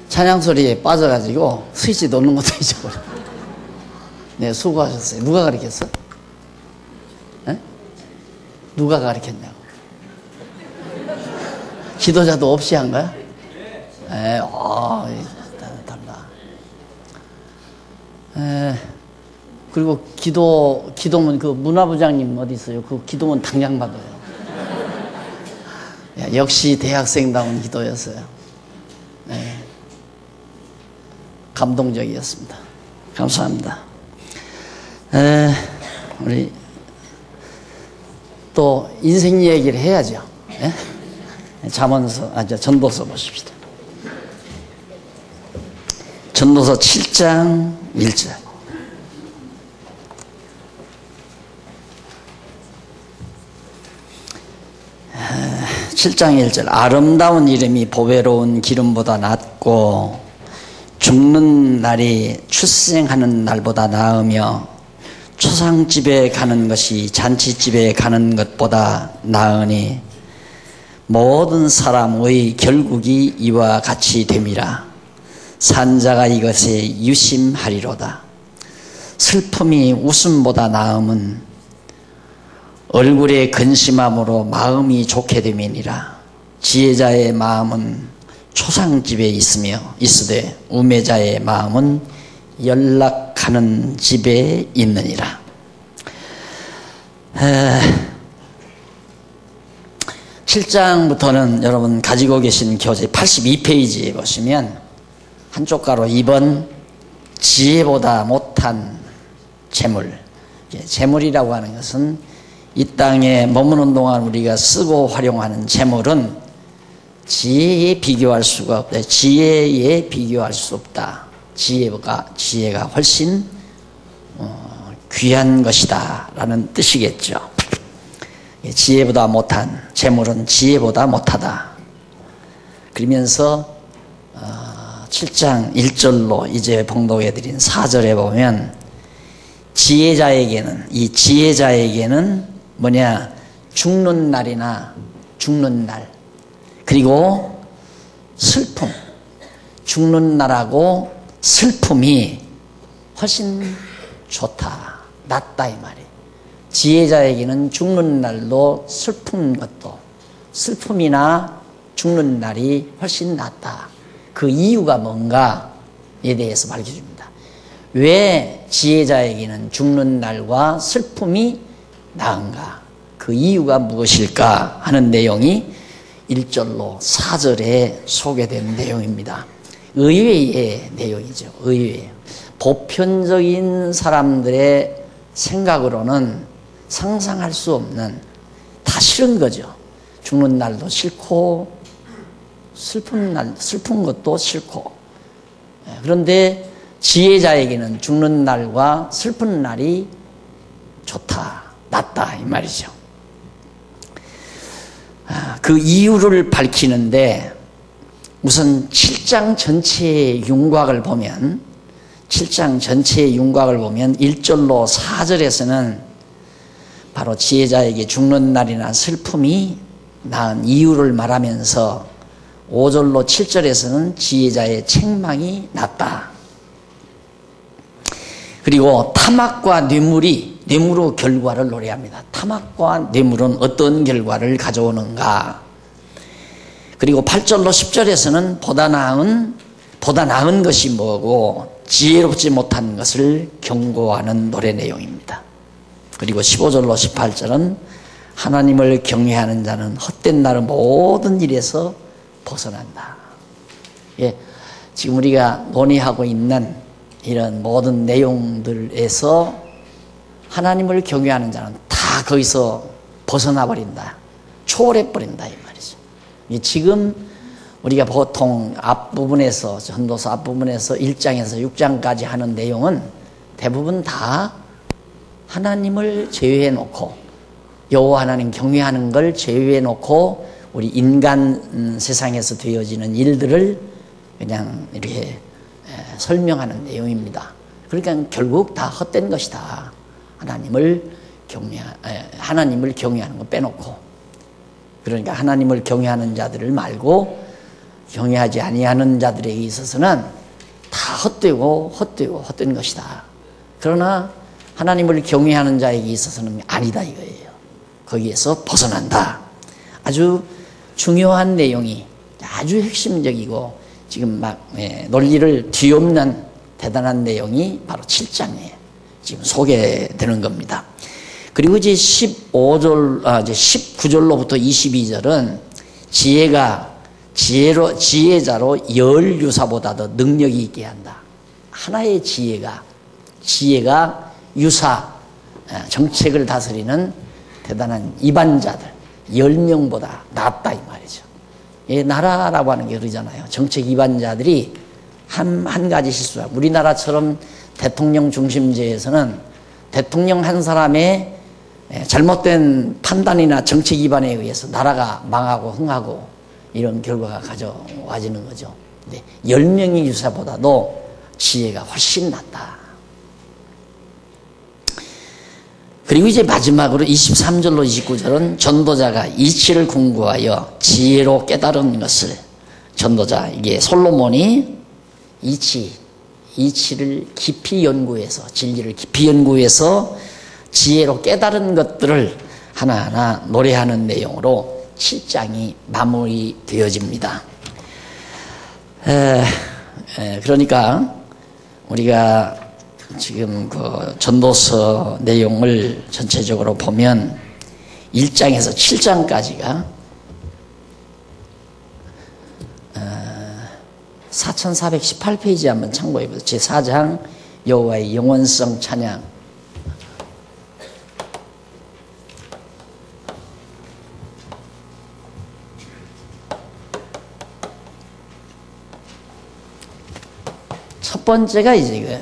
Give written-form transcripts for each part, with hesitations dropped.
찬양 소리에 빠져가지고 스위치 놓는 것도 잊어버려. 네, 수고하셨어요. 누가 가르쳤어? 네? 누가 가르쳤냐고. 지도자도 없이 한 거야? 네, 달라. 그리고 기도문, 그 문화부장님 어디 있어요? 그 기도문 당장 받아요. 야, 역시 대학생다운 기도였어요. 네. 감동적이었습니다. 감사합니다. 우리 또 인생 얘기를 해야죠. 네? 전도서 보십시다. 전도서 7장 1절. 7장 1절. 아름다운 이름이 보배로운 기름보다 낫고 죽는 날이 출생하는 날보다 나으며 초상집에 가는 것이 잔치집에 가는 것보다 나으니 모든 사람의 결국이 이와 같이 됨이라. 산자가 이것에 유심하리로다. 슬픔이 웃음보다 나음은 얼굴에 근심함으로 마음이 좋게 됨이니라. 지혜자의 마음은 초상집에 있으되 우매자의 마음은 연락하는 집에 있느니라. 7장부터는 여러분 가지고 계신 교재 82페이지에 보시면 한쪽 가로 2번 지혜보다 못한 재물. 재물이라고 하는 것은 이 땅에 머무는 동안 우리가 쓰고 활용하는 재물은 지혜에 비교할 수가 없다. 지혜에 비교할 수 없다. 지혜가 훨씬 귀한 것이다 라는 뜻이겠죠. 지혜보다 못한 재물은 지혜보다 못하다. 그러면서 7장 1절로 이제 봉독해드린 4절에 보면 지혜자에게는 뭐냐, 죽는 날이나 죽는 날, 그리고 슬픔, 죽는 날하고 슬픔이 훨씬 좋다, 낫다 이 말이에요. 지혜자에게는 죽는 날도 슬픈 것도, 슬픔이나 죽는 날이 훨씬 낫다. 그 이유가 뭔가에 대해서 밝혀줍니다. 왜 지혜자에게는 죽는 날과 슬픔이 나은가? 그 이유가 무엇일까 하는 내용이 1절로 4절에 소개된 내용입니다. 의외의 내용이죠. 의외예요. 보편적인 사람들의 생각으로는 상상할 수 없는, 다 싫은 거죠. 죽는 날도 싫고 슬픈 것도 싫고. 그런데 지혜자에게는 죽는 날과 슬픈 날이 좋다, 낫다 이 말이죠. 그 이유를 밝히는데 우선 7장 전체의 윤곽을 보면 1절로 4절에서는 바로 지혜자에게 죽는 날이나 슬픔이 나은 이유를 말하면서 5절로 7절에서는 지혜자의 책망이 낫다. 그리고 탐악과 뇌물의 결과를 노래합니다. 탐악과 뇌물은 어떤 결과를 가져오는가. 그리고 8절로 10절에서는 보다 나은 것이 뭐고 지혜롭지 못한 것을 경고하는 노래 내용입니다. 그리고 15절로 18절은 하나님을 경외하는 자는 헛된 날의 모든 일에서 벗어난다. 지금 우리가 논의하고 있는 이런 모든 내용들에서 하나님을 경외하는 자는 다 거기서 벗어나 버린다. 초월해 버린다 이 말이죠. 지금 우리가 보통 앞부분에서, 전도서 앞부분에서 1장에서 6장까지 하는 내용은 대부분 다 하나님을 제외해 놓고, 여호와 하나님 경외하는 걸 제외해 놓고 우리 인간 세상에서 되어지는 일들을 그냥 이렇게 설명하는 내용입니다. 그러니까 결국 다 헛된 것이다. 하나님을 경외하는 거 빼놓고. 그러니까 하나님을 경외하는 자들을 말고 경외하지 아니하는 자들에게 있어서는 다 헛된 것이다. 그러나 하나님을 경외하는 자에게 있어서는 아니다 이거예요. 거기에서 벗어난다. 아주 중요한 내용이 아주 핵심적이고 지금 막 논리를 뒤엎는 대단한 내용이 바로 7장에 지금 소개되는 겁니다. 그리고 이제 19절로부터 22절은 지혜자로 열유사보다 더 능력이 있게 한다. 하나의 지혜가 정책을 다스리는 대단한 이반자들 10명보다 낫다 이 말이죠. 나라라고 하는 게 그러잖아요. 정책 이반자들이 한 가지 실수야. 우리나라처럼 대통령 중심제에서는 대통령 한 사람의 잘못된 판단이나 정책 위반에 의해서 나라가 망하고 흥하고 이런 결과가 가져와지는 거죠. 근데 10명의 유사보다도 지혜가 훨씬 낫다. 그리고 이제 마지막으로 23절로 29절은 전도자가 이치를 궁구하여 지혜로 깨달은 것을 전도자, 이게 솔로몬이 이치를 깊이 연구해서 진리를 깊이 연구해서 지혜로 깨달은 것들을 하나하나 노래하는 내용으로 7장이 마무리되어집니다. 그러니까 우리가 지금 그 전도서 내용을 전체적으로 보면 1장에서 7장까지가 4418페이지 한번 참고해 보세요. 제4장 여호와의 영원성 찬양. 첫 번째가 이제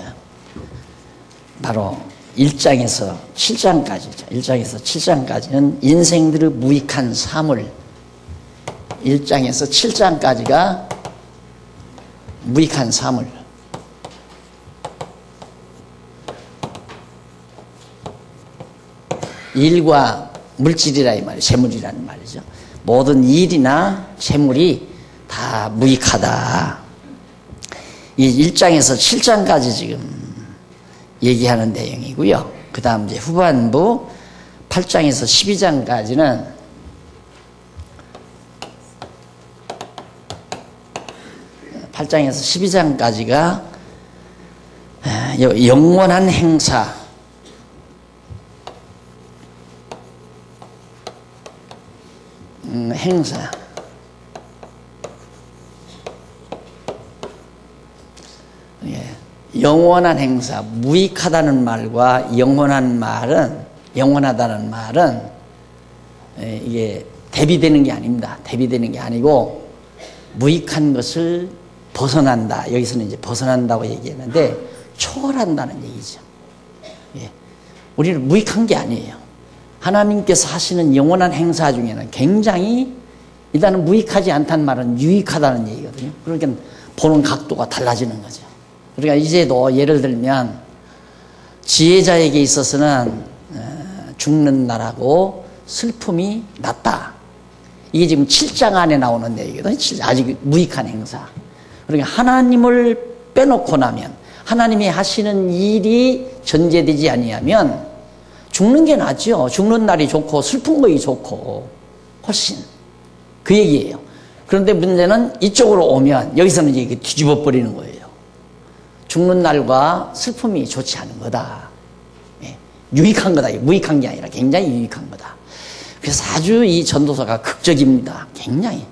바로 1장에서 7장까지죠. 1장에서 7장까지는 인생들의 무익한 삶을, 1장에서 7장까지가 무익한 삶을, 일과 물질이라 이 말이에요. 재물이라는 말이죠. 모든 일이나 재물이 다 무익하다. 이 1장에서 7장까지 지금 얘기하는 내용이고요. 그 다음 이제 후반부 8장에서 12장까지는 영원한 행사, 영원한 행사, 무익하다는 말과 영원하다는 말은 이게 대비되는 게 아닙니다. 대비되는 게 아니고 무익한 것을 벗어난다. 여기서는 이제 벗어난다고 얘기했는데 초월한다는 얘기죠. 우리는 무익한 게 아니에요. 하나님께서 하시는 영원한 행사 중에는 굉장히 일단은 무익하지 않다는 말은 유익하다는 얘기거든요. 그러니까 보는 각도가 달라지는 거죠. 그러니까 이제도 예를 들면 지혜자에게 있어서는 죽는 날하고 슬픔이 낫다. 이게 지금 7장 안에 나오는 내용이거든요. 아직 무익한 행사. 그러니까 하나님을 빼놓고 나면, 하나님이 하시는 일이 전제되지 아니하면 죽는 게 낫죠. 죽는 날이 좋고 슬픈 것이 좋고 훨씬. 그 얘기예요. 그런데 문제는 이쪽으로 오면 여기서는 이게 뒤집어 버리는 거예요. 죽는 날과 슬픔이 좋지 않은 거다. 유익한 거다. 무익한 게 아니라 굉장히 유익한 거다. 그래서 아주 이 전도서가 극적입니다. 굉장히.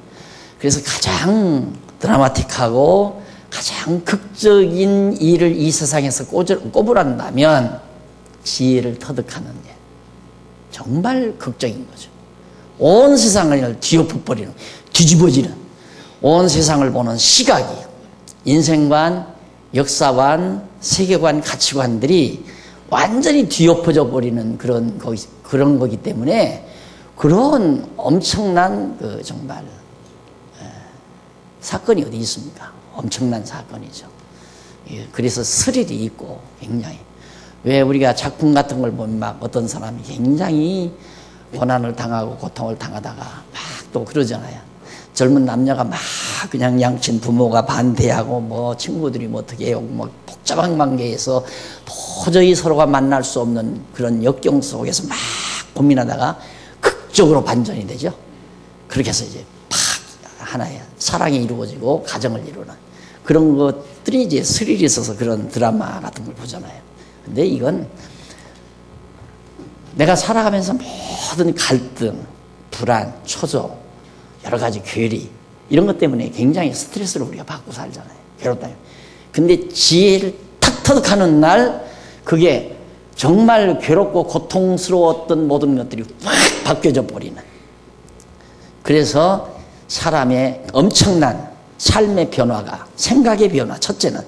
그래서 가장 드라마틱하고 가장 극적인 일을 이 세상에서 꼽으란다면 지혜를 터득하는 일. 정말 극적인 거죠. 온 세상을 뒤엎어버리는, 뒤집어지는, 온 세상을 보는 시각이, 인생관, 역사관, 세계관, 가치관들이 완전히 뒤엎어져 버리는 그런 거기 때문에 그런 엄청난 정말 사건이 어디 있습니까? 엄청난 사건이죠. 그래서 스릴이 있고 굉장히, 왜 우리가 작품 같은 걸 보면 막 어떤 사람이 굉장히 고난을 당하고 고통을 당하다가 막 또 그러잖아요. 젊은 남녀가 막 그냥 양친 부모가 반대하고 뭐 친구들이 뭐 어떻게 해요. 뭐 복잡한 관계에서 도저히 서로가 만날 수 없는 그런 역경 속에서 막 고민하다가 극적으로 반전이 되죠. 그렇게 해서 이제 팍 하나의 사랑이 이루어지고 가정을 이루는 그런 것들이 이제 스릴이 있어서 그런 드라마 같은 걸 보잖아요. 근데 이건 내가 살아가면서 모든 갈등, 불안, 초조, 여러 가지 괴리 이런 것 때문에 굉장히 스트레스를 우리가 받고 살잖아요. 괴롭다. 근데 지혜를 탁 터득하는 날 그게 정말 괴롭고 고통스러웠던 모든 것들이 확 바뀌어져 버리는. 그래서 사람의 엄청난 삶의 변화가 생각의 변화. 첫째는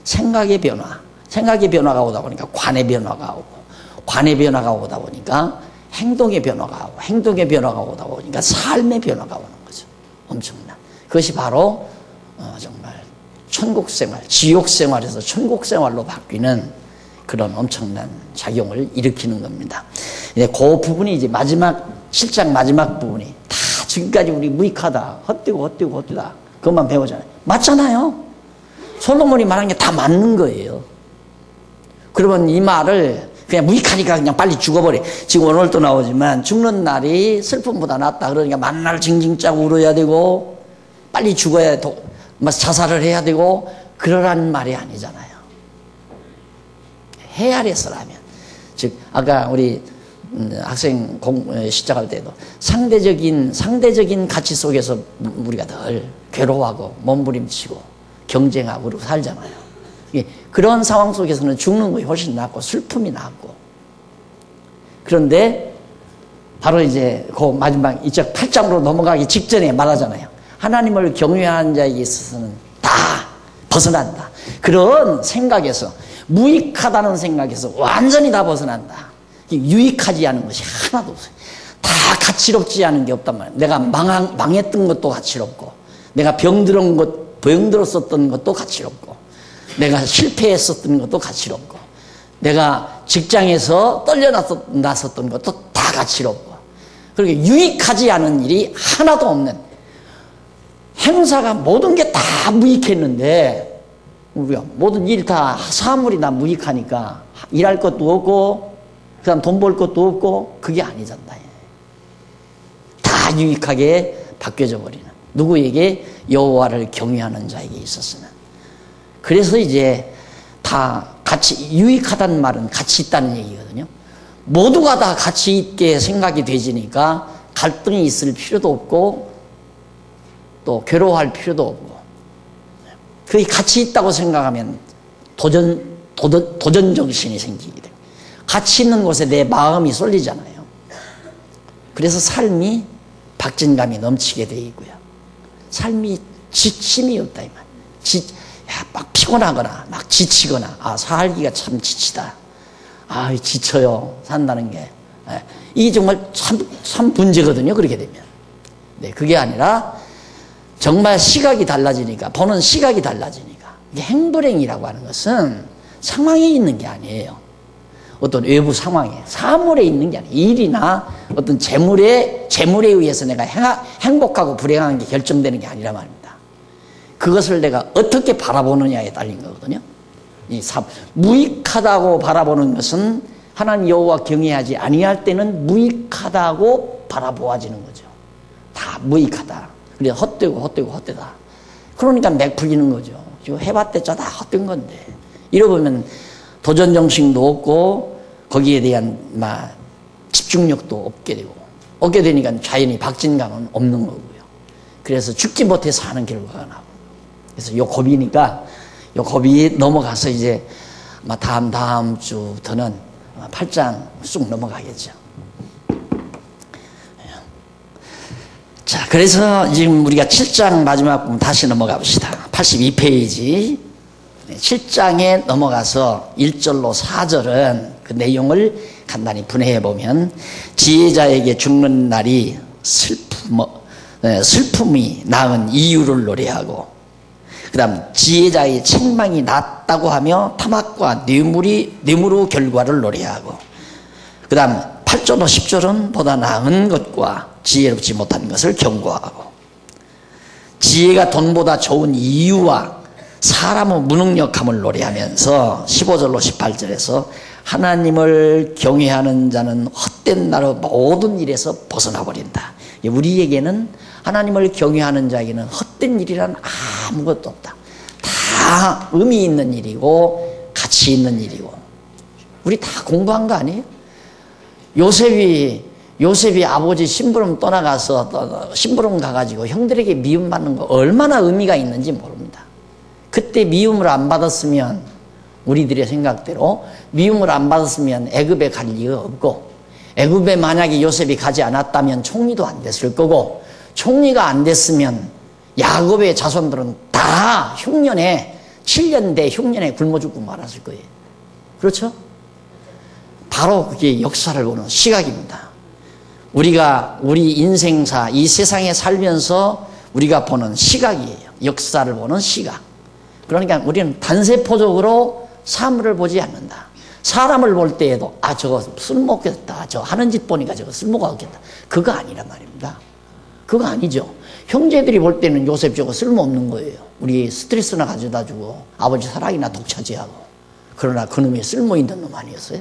생각의 변화. 생각의 변화가 오다 보니까 관의 변화가 오고 관의 변화가 오다 보니까 행동의 변화가 오고 행동의 변화가 오다 보니까 삶의 변화가 오는 거죠. 엄청난. 그것이 바로 정말 천국 생활, 지옥 생활에서 천국 생활로 바뀌는 그런 엄청난 작용을 일으키는 겁니다. 그 부분이 이제 마지막 7장 마지막 부분이 다 지금까지 우리 무익하다, 헛되다 그것만 배우잖아요. 맞잖아요. 솔로몬이 말한 게 다 맞는 거예요. 그러면 이 말을 그냥 무익하니까 그냥 빨리 죽어버려. 지금 오늘 또 나오지만 죽는 날이 슬픔보다 낫다. 그러니까 만날 징징 짜고 울어야 되고 빨리 죽어야 자살을 해야 되고 그러라는 말이 아니잖아요. 헤아려서라면. 즉 아까 우리 학생 시작할 때도 상대적인 가치 속에서 우리가 늘 괴로워하고 몸부림치고 경쟁하고 그러고 살잖아요. 그런 상황 속에서는 죽는 것이 훨씬 낫고 슬픔이 낫고. 그런데 바로 이제 그 마지막 이제 8장으로 넘어가기 직전에 말하잖아요. 하나님을 경외하는 자에게 있어서는 다 벗어난다. 그런 생각에서 무익하다는 생각에서 완전히 다 벗어난다. 유익하지 않은 것이 하나도 없어요. 다 가치롭지 않은 게 없단 말이에요. 내가 망했던 것도 가치롭고 내가 병들었었던 것도 가치롭고 내가 실패했었던 것도 가치롭고 내가 직장에서 떨려났었던 것도 다 가치롭고 그렇게 유익하지 않은 일이 하나도 없는 행사가 모든 게 다 무익했는데 우리가 모든 일 다 사물이 다 무익하니까 일할 것도 없고 그 다음 돈 벌 것도 없고 그게 아니잖아. 다 유익하게 바뀌어져 버리는 누구에게 여호와를 경외하는 자에게 있어서는. 그래서 이제 다 같이 유익하다는 말은 가치 있다는 얘기거든요. 모두가 다 가치 있게 생각이 되지니까 갈등이 있을 필요도 없고 또 괴로워할 필요도 없고 그게 가치 있다고 생각하면 도전 정신이 생기게 돼요. 가치 있는 곳에 내 마음이 쏠리잖아요. 그래서 삶이 박진감이 넘치게 돼 있고요. 삶이 지침이 없다 이 말. 막 피곤하거나 막 지치거나 살기가 참 지치다. 지쳐요. 산다는 게. 이게 정말 참 문제거든요. 그렇게 되면. 네, 그게 아니라 정말 시각이 달라지니까 보는 시각이 달라지니까 이게 행불행이라고 하는 것은 상황에 있는 게 아니에요. 어떤 외부 상황에 사물에 있는 게 아니에요. 일이나 어떤 재물에 의해서 내가 행복하고 불행한 게 결정되는 게 아니라 말입니다. 그것을 내가 어떻게 바라보느냐에 달린 거거든요. 무익하다고 바라보는 것은 하나님 여호와 경외하지 아니할 때는 무익하다고 바라보아지는 거죠. 다 무익하다. 그래서 헛되다. 그러니까 맥 풀리는 거죠. 해봤대자 다 헛된 건데. 이러면 도전 정신도 없고 거기에 대한 집중력도 없게 되니까 자연히 박진감은 없는 거고요. 그래서 죽지 못해서 하는 결과가 나오고. 그래서 요 겁이 넘어가서 이제 다음 주부터는 8장 쑥 넘어가겠죠. 자, 그래서 지금 우리가 7장 마지막 부분 다시 넘어가 봅시다. 82페이지. 7장에 넘어가서 1절로 4절은 그 내용을 간단히 분해해 보면 지혜자에게 죽는 날이 슬픔이 낳은 이유를 노래하고 그 다음 지혜자의 책망이 낫다고 하며 탐악과 뇌물의 결과를 노래하고 그 다음 8절로 10절은 보다 나은 것과 지혜롭지 못한 것을 경고하고 지혜가 돈보다 좋은 이유와 사람의 무능력함을 노래하면서 15절로 18절에서 하나님을 경외하는 자는 헛된 나로 모든 일에서 벗어나 버린다. 우리에게는 하나님을 경외하는 자에게는 헛된 일이란 아무것도 없다. 다 의미 있는 일이고 가치 있는 일이고. 우리 다 공부한 거 아니에요? 요셉이 아버지 심부름 떠나가서 심부름 가가지고 형들에게 미움받는 거 얼마나 의미가 있는지 모릅니다. 그때 미움을 안 받았으면 우리들의 생각대로 미움을 안 받았으면 애굽에 갈 리가 없고, 애굽에 만약에 요셉이 가지 않았다면 총리도 안 됐을 거고, 총리가 안 됐으면 야곱의 자손들은 다 흉년에 7년 대 흉년에 굶어 죽고 말았을 거예요. 그렇죠? 바로 그게 역사를 보는 시각입니다. 우리가 우리 인생사 이 세상에 살면서 우리가 보는 시각이에요. 역사를 보는 시각. 그러니까 우리는 단세포적으로 사물을 보지 않는다. 사람을 볼 때에도 저거 쓸모없겠다. 저 하는 짓 보니까 저거 쓸모가 없겠다. 그거 아니란 말입니다. 그거 아니죠. 형제들이 볼 때는 요셉 저거 쓸모없는 거예요. 우리 스트레스나 가져다 주고 아버지 사랑이나 독차지하고. 그러나 그놈이 쓸모있는 놈 아니었어요?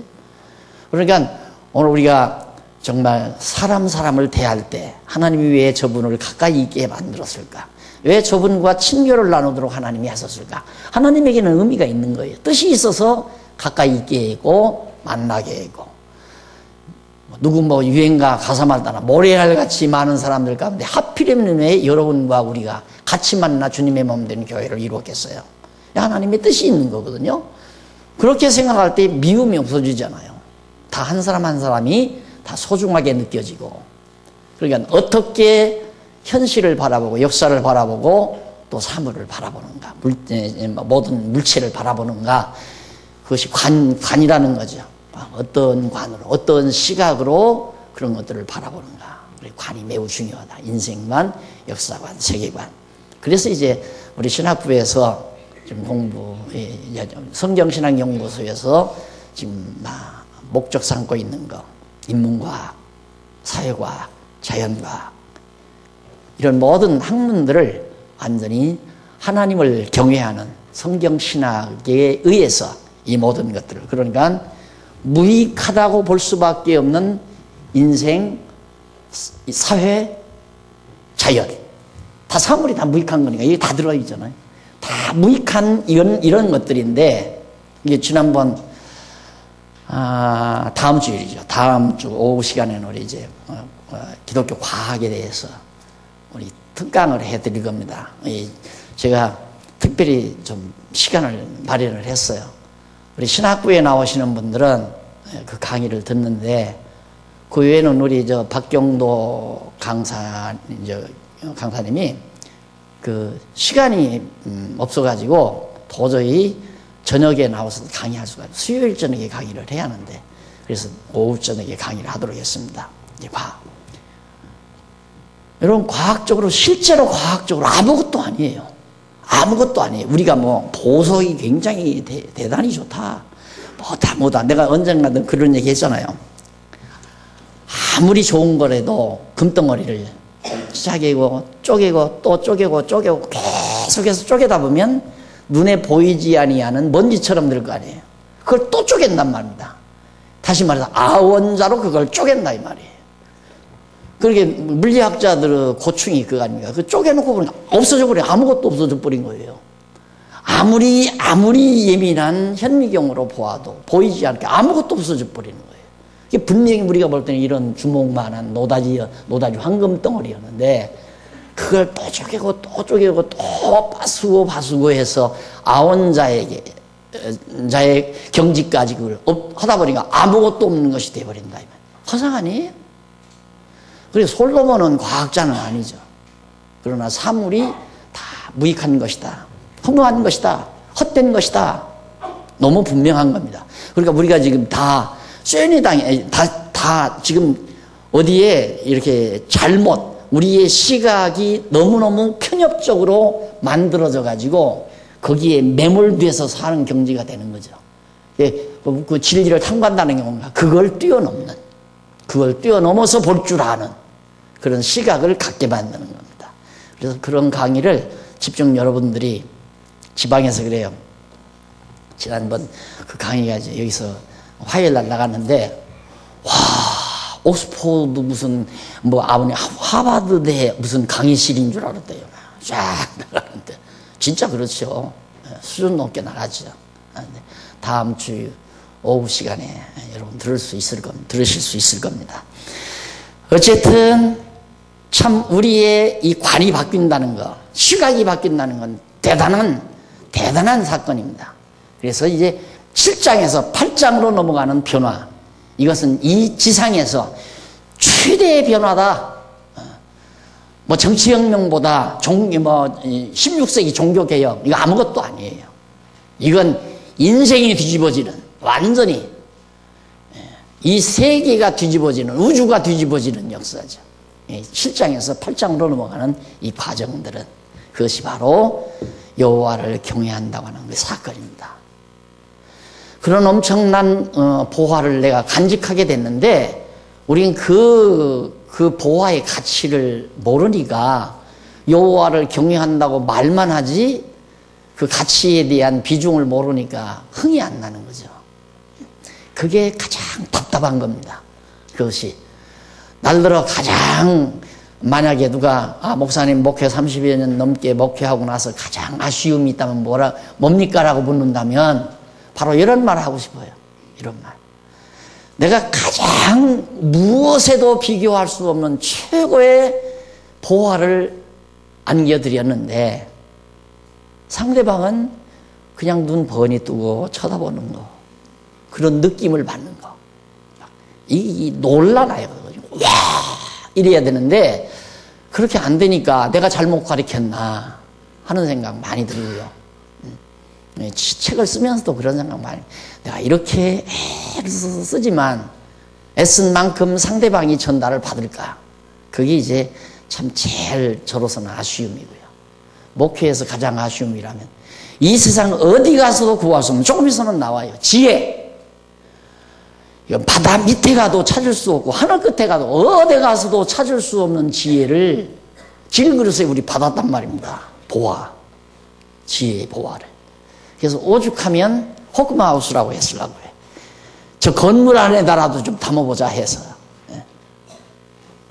그러니까 오늘 우리가 정말 사람을 대할 때 하나님이 왜 저분을 가까이 있게 만들었을까? 왜 저분과 친교를 나누도록 하나님이 하셨을까? 하나님에게는 의미가 있는 거예요. 뜻이 있어서 가까이 있게 하고 만나게 하고. 누구 유행가 가사만 따라 모래알같이 많은 사람들 가운데 하필이면 왜 여러분과 우리가 같이 만나 주님의 몸 되는 교회를 이루었겠어요? 하나님의 뜻이 있는 거거든요. 그렇게 생각할 때 미움이 없어지잖아요. 다 한 사람 한 사람이 다 소중하게 느껴지고. 그러니까 어떻게 현실을 바라보고 역사를 바라보고 또 사물을 바라보는가, 모든 물체를 바라보는가, 그것이 관이라는 거죠. 어떤 관으로, 어떤 시각으로 그런 것들을 바라보는가. 관이 매우 중요하다. 인생관, 역사관, 세계관. 그래서 이제 우리 신학부에서 지금 성경신학연구소에서 지금 목적 삼고 있는 거, 인문과학, 사회과학, 자연과학, 이런 모든 학문들을 완전히 하나님을 경외하는 성경신학에 의해서 이 모든 것들을, 그러니까 무익하다고 볼 수밖에 없는 인생, 사회, 자연, 다 사물이 다 무익한 거니까 이게 다 들어있잖아요. 다 무익한 이런 것들인데, 이게 지난번 다음 주일이죠. 다음 주 오후 시간에는 우리 이제 기독교 과학에 대해서 우리 특강을 해드릴 겁니다. 제가 특별히 좀 시간을 마련을 했어요. 우리 신학부에 나오시는 분들은 그 강의를 듣는데, 그 외에는 우리 박경도 강사님이 그 시간이 없어가지고 도저히 저녁에 나와서 강의할 수가 없어요. 수요일 저녁에 강의를 해야 하는데, 그래서 오후 저녁에 강의를 하도록 했습니다. 이제 여러분, 실제로 과학적으로 아무것도 아니에요. 아무것도 아니에요. 우리가 보석이 굉장히 대단히 좋다. 뭐다. 내가 언젠가든 그런 얘기 했잖아요. 아무리 좋은 거라도 금덩어리를 쪼개고 또 쪼개고 계속해서 쪼개다 보면 눈에 보이지 아니하는 먼지처럼 될 거 아니에요. 그걸 또 쪼갠단 말입니다. 다시 말해서 아원자로 그걸 쪼갠다 이 말이에요. 그렇게 물리학자들의 고충이 그거 아닙니까? 그 쪼개놓고 보니까 없어져 버려. 아무것도 없어져 버린 거예요. 아무리 예민한 현미경으로 보아도 보이지 않게 아무것도 없어져 버리는 거예요. 이게 분명히 우리가 볼 때는 이런 주먹만한 노다지 황금 덩어리였는데, 그걸 또 쪼개고 또 바수고 해서 아원자의 경지까지 그걸 하다 보니까 아무것도 없는 것이 돼버린다. 허상 아니에요? 그리고 솔로몬은 과학자는 아니죠. 그러나 사물이 다 무익한 것이다, 허무한 것이다, 헛된 것이다, 너무 분명한 겁니다. 그러니까 우리가 지금 다 쇠뇌당에 다 지금 어디에 이렇게 우리의 시각이 너무너무 편협적으로 만들어져 가지고 거기에 매몰돼서 사는 경지가 되는 거죠. 그 진리를 탐구한다는 게 뭔가 그걸 뛰어넘어서 볼 줄 아는 그런 시각을 갖게 만드는 겁니다. 그래서 그런 강의를 집중 여러분들이 지방에서 그래요. 지난번 그 강의가 이제 여기서 화요일 날 나갔는데, 와, 옥스포드 무슨, 아버님, 하버드대 무슨 강의실인 줄 알았대요. 쫙 나가는데. 진짜 그렇죠. 수준 높게 나가죠. 다음 주 오후 시간에 여러분 들으실 수 있을 겁니다. 어쨌든, 참, 우리의 이 관이 바뀐다는 거, 시각이 바뀐다는 건 대단한 사건입니다. 그래서 이제 7장에서 8장으로 넘어가는 변화, 이것은 이 지상에서 최대의 변화다. 정치혁명보다 16세기 종교개혁, 이거 아무것도 아니에요. 이건 인생이 뒤집어지는, 완전히 이 세계가 뒤집어지는, 우주가 뒤집어지는 역사죠. 7장에서 8장으로 넘어가는 이 과정들은 그것이 바로 여호와를 경외한다고 하는 그 사건입니다. 그런 엄청난 보화를 내가 간직하게 됐는데, 우린 그 보화의 가치를 모르니까 여호와를 경외한다고 말만 하지 그 가치에 대한 비중을 모르니까 흥이 안 나는 거죠. 그게 가장 답답한 겁니다. 그것이 날들어 가장, 만약에 누가 목사님 목회 30여 년 넘게 목회하고 나서 가장 아쉬움이 있다면 뭡니까? 라고 묻는다면 바로 이런 말을 하고 싶어요. 이런 말. 내가 가장 무엇에도 비교할 수 없는 최고의 보화를 안겨드렸는데 상대방은 그냥 눈 번이 뜨고 쳐다보는 거, 그런 느낌을 받는 거, 이 놀라나요. 와, 이래야 되는데 그렇게 안 되니까 내가 잘못 가르쳤나 하는 생각 많이 들고요. 책을 쓰면서도 그런 생각 많이, 내가 이렇게 애써서 쓰지만 애쓴 만큼 상대방이 전달을 받을까, 그게 이제 참 제일 저로서는 아쉬움이고요. 목회에서 가장 아쉬움이라면 이 세상 어디 가서도 구할 수 없는, 조금 있으면 나와요, 지혜. 이건 바다 밑에 가도 찾을 수 없고 하늘 끝에 가도 어디 가서도 찾을 수 없는 지혜를 질그릇에 우리 받았단 말입니다. 보화, 지혜의 보화를. 그래서 오죽하면 호크마우스라고 했으려고 해요. 저 건물 안에다라도 좀 담아보자 해서.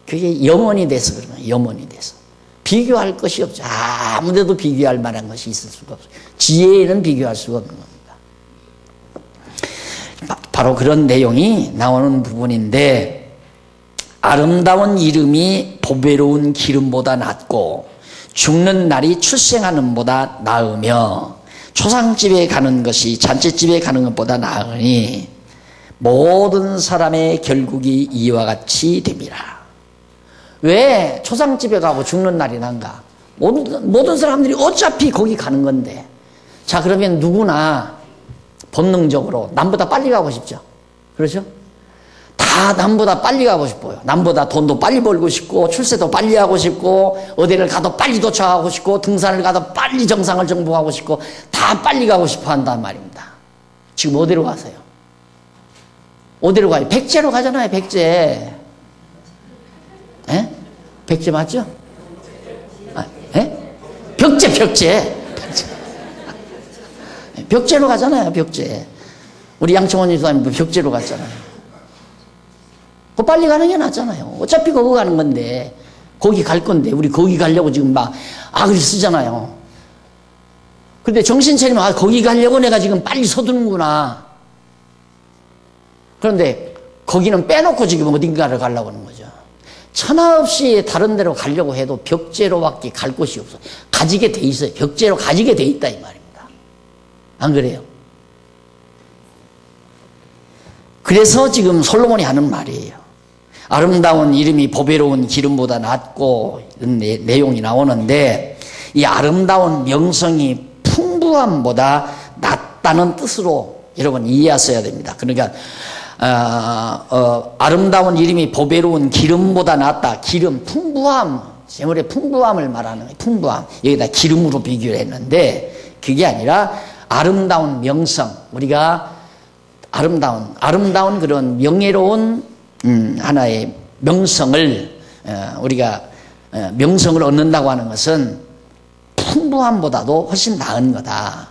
그게 염원이 돼서 그런 거예요. 염원이 돼서. 비교할 것이 없죠. 아무데도 비교할 만한 것이 있을 수가 없어요. 지혜에는 비교할 수가 없는 겁니다. 바로 그런 내용이 나오는 부분인데, 아름다운 이름이 보배로운 기름보다 낫고 죽는 날이 출생하는 보다 나으며 초상집에 가는 것이 잔치집에 가는 것보다 나으니 모든 사람의 결국이 이와 같이 됨이라. 왜 초상집에 가고 죽는 날이 난가? 모든 사람들이 어차피 거기 가는 건데. 자, 그러면 누구나 본능적으로 남보다 빨리 가고 싶죠. 그렇죠? 다 남보다 빨리 가고 싶어요. 남보다 돈도 빨리 벌고 싶고, 출세도 빨리 하고 싶고, 어디를 가도 빨리 도착하고 싶고, 등산을 가도 빨리 정상을 정복하고 싶고, 다 빨리 가고 싶어 한단 말입니다. 지금 어디로 가세요? 어디로 가요? 백제로 가잖아요, 백제. 에? 백제 맞죠? 벽제. 벽제로 가잖아요, 벽제. 우리 양청원 집사님 벽제로 갔잖아요. 그 빨리 가는 게 낫잖아요. 어차피 거기 가는 건데, 거기 갈 건데, 우리 거기 가려고 지금 막 악을 쓰잖아요. 근데 정신 차리면, 거기 가려고 내가 지금 빨리 서두는구나. 그런데 거기는 빼놓고 지금 어딘가를 가려고 하는 거죠. 천하 없이 다른 데로 가려고 해도 벽제로밖에 갈 곳이 없어요. 가지게 돼 있어요. 벽제로 가지게 돼 있다, 이 말입니다. 안 그래요? 그래서 지금 솔로몬이 하는 말이에요. 아름다운 이름이 보배로운 기름보다 낫고, 이런 내용이 나오는데, 이 아름다운 명성이 풍부함보다 낫다는 뜻으로 여러분 이해하셔야 됩니다. 그러니까 아름다운 이름이 보배로운 기름보다 낫다. 기름, 풍부함, 재물의 풍부함을 말하는 거예요. 풍부함. 여기다 기름으로 비교를 했는데, 그게 아니라 아름다운 명성, 우리가 아름다운 그런 명예로운 하나의 명성을 우리가 명성을 얻는다고 하는 것은 풍부함보다도 훨씬 나은 거다.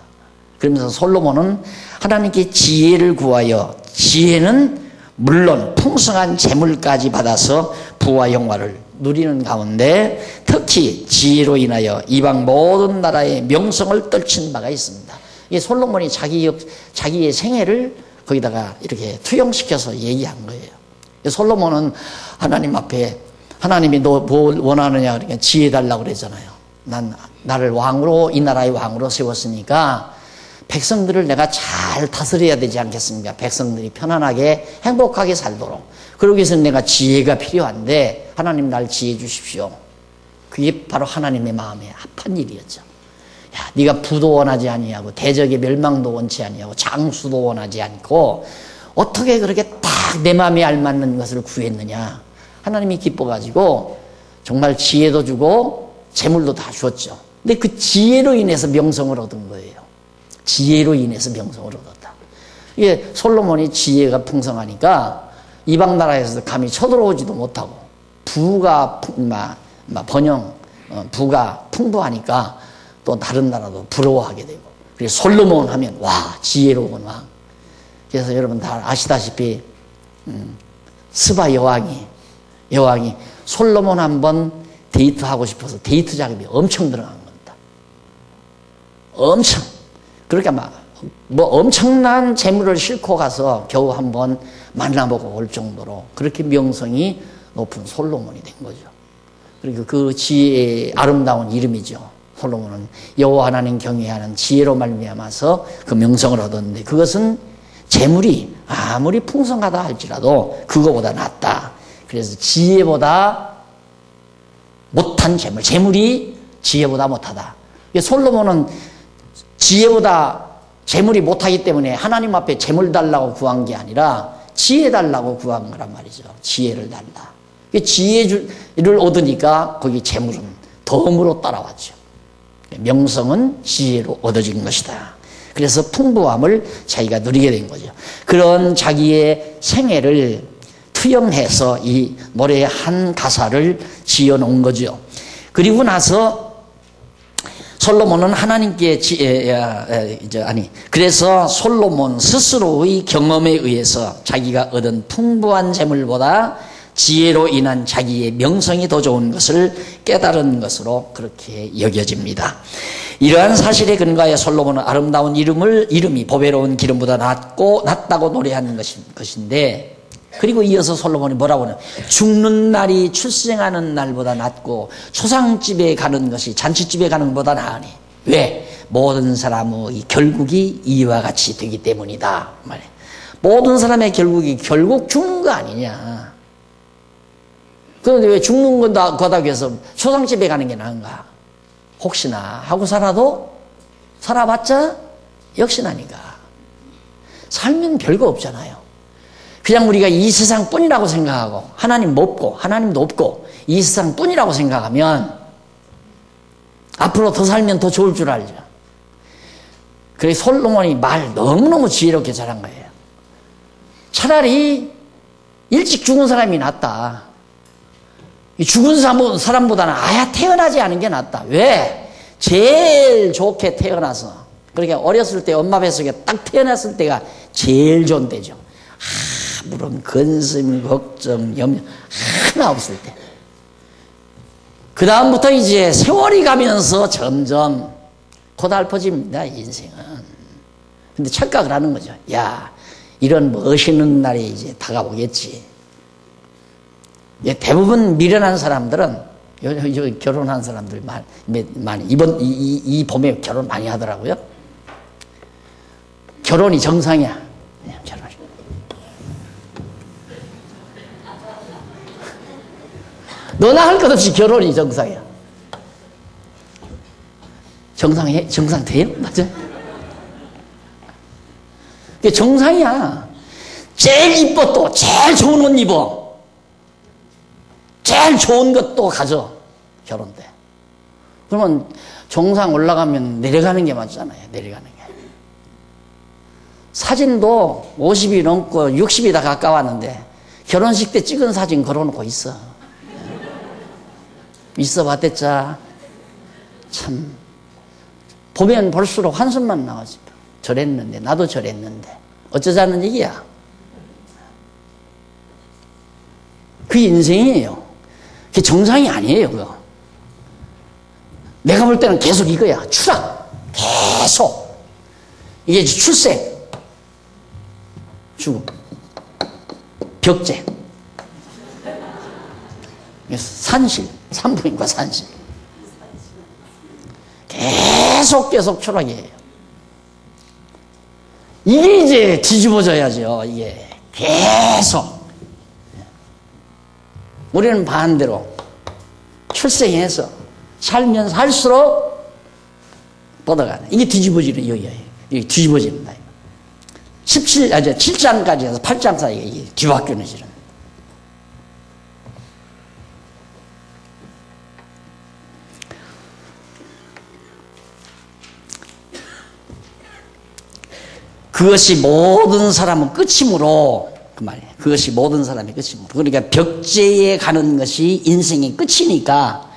그러면서 솔로몬은 하나님께 지혜를 구하여, 지혜는 물론 풍성한 재물까지 받아서 부와 영화를 누리는 가운데 특히 지혜로 인하여 이방 모든 나라의 명성을 떨친 바가 있습니다. 이 솔로몬이 자기의 생애를 거기다가 이렇게 투영시켜서 얘기한 거예요. 솔로몬은 하나님 앞에, 하나님이 너 뭘 원하느냐 그러니까 지혜 달라고 그랬잖아요. 나를 왕으로, 이 나라의 왕으로 세웠으니까 백성들을 내가 잘 다스려야 되지 않겠습니까? 백성들이 편안하게 행복하게 살도록. 그러기 위해서는 내가 지혜가 필요한데 하나님 날 지혜 주십시오. 그게 바로 하나님의 마음에 합한 일이었죠. 야, 네가 부도 원하지 아니하고 대적의 멸망도 원치 아니하고 장수도 원하지 않고 어떻게 그렇게 딱 내 마음에 알맞는 것을 구했느냐. 하나님이 기뻐가지고 정말 지혜도 주고 재물도 다 주었죠. 근데 그 지혜로 인해서 명성을 얻은 거예요. 지혜로 인해서 명성을 얻었다. 이게 솔로몬이 지혜가 풍성하니까 이방 나라에서 감히 쳐들어오지도 못하고 부가 부가 풍부하니까 또 다른 나라도 부러워하게 되고. 그래서 솔로몬 하면 와 지혜로운 왕. 그래서 여러분 다 아시다시피 스바 여왕이 솔로몬 한번 데이트하고 싶어서 데이트 자금이 엄청 들어간 겁니다. 엄청. 그러니까 엄청난 재물을 싣고 가서 겨우 한번 만나보고 올 정도로 그렇게 명성이 높은 솔로몬이 된 거죠. 그리고 그 지혜의 아름다운 이름이죠. 솔로몬은 여호와 하나님 경외하는 지혜로 말미암아서 그 명성을 얻었는데 그것은 재물이 아무리 풍성하다 할지라도 그거보다 낫다. 그래서 지혜보다 못한 재물이 지혜보다 못하다. 솔로몬은 지혜보다 재물이 못하기 때문에 하나님 앞에 재물 달라고 구한 게 아니라 지혜 달라고 구한 거란 말이죠. 지혜를 달라. 지혜를 얻으니까 거기 재물은 덤으로 따라왔죠. 명성은 지혜로 얻어진 것이다. 그래서 풍부함을 자기가 누리게 된 거죠. 그런 자기의 생애를 투영해서 이 노래의 한 가사를 지어놓은 거죠. 그리고 나서 솔로몬은 하나님께 그래서 솔로몬 스스로의 경험에 의해서 자기가 얻은 풍부한 재물보다 지혜로 인한 자기의 명성이 더 좋은 것을 깨달은 것으로 그렇게 여겨집니다. 이러한 사실에 근거하여 솔로몬은 아름다운 이름이 보배로운 기름보다 낫다고 노래하는 것인데, 그리고 이어서 솔로몬이 뭐라고 하냐, 죽는 날이 출생하는 날보다 낫고 초상집에 가는 것이 잔치집에 가는 것보다 나으니. 왜? 모든 사람의 결국이 이와 같이 되기 때문이다. 말해. 모든 사람의 결국이 결국 죽는 거 아니냐. 그런데 왜 죽는 거다 해서 초상집에 가는 게 나은가? 혹시나 하고 살아봤자 역시나니까. 살면 별거 없잖아요. 그냥 우리가 이 세상뿐이라고 생각하고 하나님도 없고 이 세상뿐이라고 생각하면 앞으로 더 살면 더 좋을 줄 알죠. 그래서 솔로몬이 말 너무너무 지혜롭게 잘한 거예요. 차라리 일찍 죽은 사람이 낫다. 죽은 사람보다는 아예 태어나지 않은 게 낫다. 왜? 제일 좋게 태어나서, 그러니까 어렸을 때 엄마 뱃속에 딱 태어났을 때가 제일 좋은 때죠. 아무런 근심, 걱정, 염려 하나 없을 때. 그 다음부터 이제 세월이 가면서 점점 고달퍼집니다, 인생은. 근데 착각을 하는 거죠. 야, 이런 멋있는 날이 이제 다가오겠지. 대부분 미련한 사람들은, 결혼한 사람들 많이, 이 봄에 결혼 많이 하더라고요. 결혼이 정상이야. 결혼이. 너나 할 것 없이 결혼이 정상이야. 정상 돼요? 맞아? 그게 정상이야. 제일 이뻐, 또 제일 좋은 옷 입어. 제일 좋은 것도 가져. 결혼 때. 그러면 정상 올라가면 내려가는 게 맞잖아요. 내려가는 게. 사진도 50이 넘고 60이 다 가까웠는데 결혼식 때 찍은 사진 걸어놓고 있어. 있어 봤댔자 참 보면 볼수록 한숨만 나오지. 저랬는데, 나도 저랬는데 어쩌자는 얘기야. 그게 인생이에요. 그게 정상이 아니에요. 그거. 내가 볼 때는 계속 이거야. 추락. 계속. 이게 출생, 죽음, 벽제, 산실, 산부인과 산실. 계속 추락이에요. 이게 이제 뒤집어져야죠. 이게 계속. 우리는 반대로 출생해서 살면 살수록 뻗어가네. 이게 뒤집어지는 여기예요. 이게 뒤집어진다. 7장까지 해서 8장 사이에 이게 뒤바뀌어지는. 그것이 모든 사람은 끝이므로, 그 말이에요. 그것이 모든 사람의 끝이므로. 그러니까 벽제에 가는 것이 인생의 끝이니까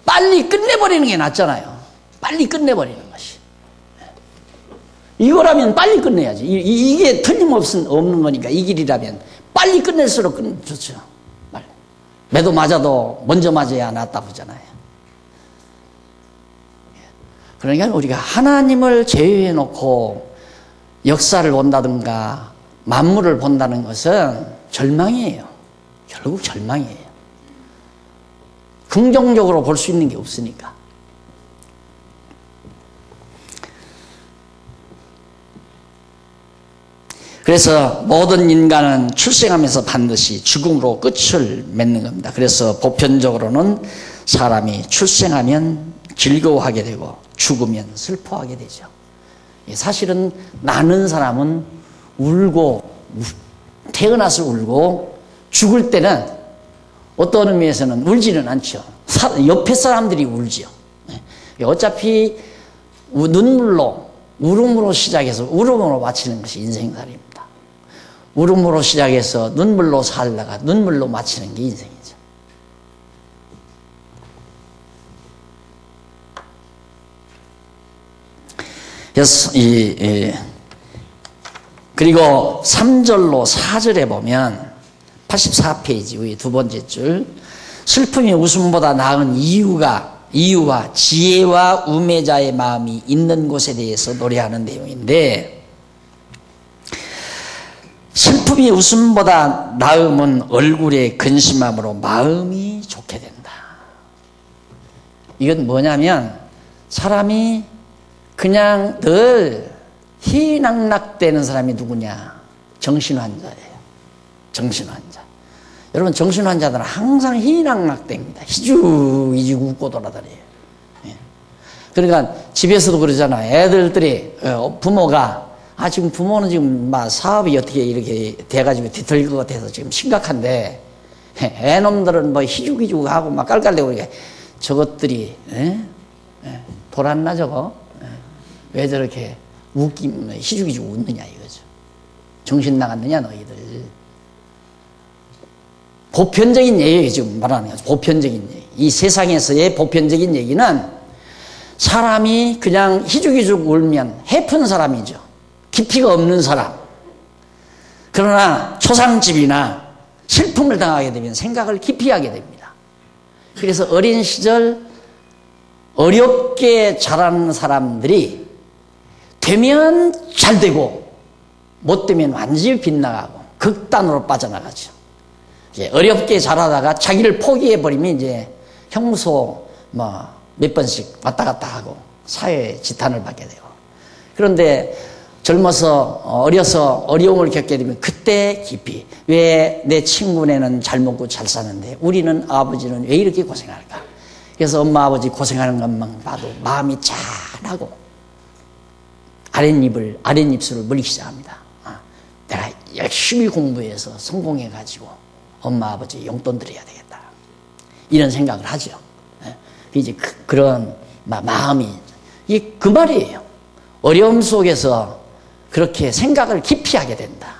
빨리 끝내버리는 게 낫잖아요. 빨리 끝내버리는 것이. 이거라면 빨리 끝내야지. 이게 틀림없는 거니까, 이 길이라면 빨리 끝낼수록 좋죠. 빨리. 매도 맞아도 먼저 맞아야 낫다고 하잖아요. 그러니까 우리가 하나님을 제외해 놓고 역사를 본다든가 만물을 본다는 것은 절망이에요. 결국 절망이에요. 긍정적으로 볼 수 있는 게 없으니까. 그래서 모든 인간은 출생하면서 반드시 죽음으로 끝을 맺는 겁니다. 그래서 보편적으로는 사람이 출생하면 즐거워하게 되고 죽으면 슬퍼하게 되죠. 사실은 나는 사람은 울고, 태어나서 울고, 죽을 때는 어떤 의미에서는 울지는 않죠. 옆에 사람들이 울지요. 어차피 눈물로, 울음으로 시작해서 울음으로 마치는 것이 인생살이입니다. 울음으로 시작해서 눈물로 살다가 눈물로 마치는 게 인생이죠. 그래서 그리고 3절로 4절에 보면 84페이지 위에 두 번째 줄, 슬픔이 웃음보다 나은 이유와 지혜와 우매자의 마음이 있는 곳에 대해서 노래하는 내용인데, 슬픔이 웃음보다 나음은 얼굴에 근심함으로 마음이 좋게 된다. 이건 뭐냐면 사람이 그냥 늘 희낙낙대는 사람이 누구냐? 정신환자예요. 정신환자. 여러분, 정신환자들은 항상 희낙낙대입니다. 희죽희죽 웃고 돌아다녀요. 그러니까 집에서도 그러잖아요. 애들들이, 부모가, 지금 부모는 지금 막 사업이 어떻게 이렇게 돼가지고 뒤틀릴 것 같아서 지금 심각한데, 애놈들은 뭐 희죽희죽하고 막 깔깔대고 이렇게, 저것들이, 돌았나 저거? 왜 저렇게 희죽희죽 웃느냐 이거죠. 정신 나갔느냐 너희들. 보편적인 얘기예요. 지금 말하는 거죠. 보편적인 얘기. 이 세상에서의 보편적인 얘기는 사람이 그냥 희죽희죽 울면 해픈 사람이죠. 깊이가 없는 사람. 그러나 초상집이나 슬픔을 당하게 되면 생각을 깊이 하게 됩니다. 그래서 어린 시절 어렵게 자라는 사람들이 되면 잘 되고 못 되면 완전히 빗나가고 극단으로 빠져나가죠. 어렵게 자라다가 자기를 포기해버리면 이제 형무소 몇 번씩 왔다 갔다 하고 사회에 지탄을 받게 되고, 그런데 젊어서 어려서 어려움을 겪게 되면 그때 깊이, 왜 내 친구네는 잘 먹고 잘 사는데 우리는 아버지는 왜 이렇게 고생할까? 그래서 엄마 아버지 고생하는 것만 봐도 마음이 짠하고 아랫입술을 물리기 시작합니다. 내가 열심히 공부해서 성공해가지고 엄마 아버지 용돈 드려야 되겠다, 이런 생각을 하죠. 이제 그런 마음이, 이게 그 말이에요. 어려움 속에서 그렇게 생각을 깊이 하게 된다.